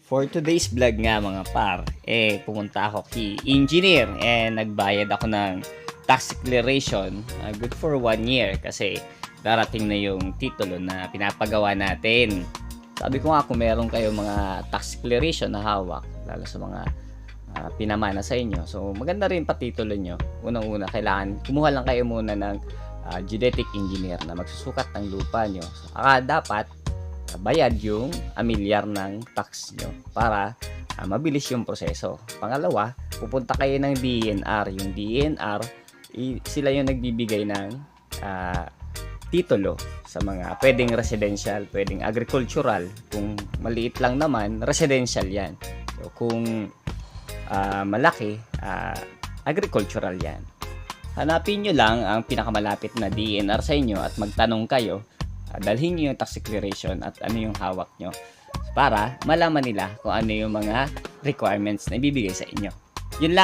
For today's vlog nga mga par, pumunta ako kay engineer nagbayad ako ng tax declaration, good for 1 year kasi darating na yung titulo na pinapagawa natin. Sabi ko nga kung meron kayo mga tax declaration na hawak, lalo sa mga pinamana sa inyo, so maganda rin patitulo nyo. Unang-una, kailangan kumuha lang kayo muna ng geodetic engineer na magsusukat ng lupa nyo. Dapat bayad yung amilyar ng tax nyo para mabilis yung proseso. Pangalawa, pupunta kayo ng DENR. Yung DENR, sila yung nagbibigay ng titulo sa mga pwedeng residential, pwedeng agricultural. Kung maliit lang naman, residential yan. So, kung malaki, agricultural yan. Hanapin nyo lang ang pinakamalapit na DENR sa inyo at magtanong kayo. Dalhin nyo yung tax declaration at ano yung hawak nyo para malaman nila kung ano yung mga requirements na ibibigay sa inyo. Yun lang.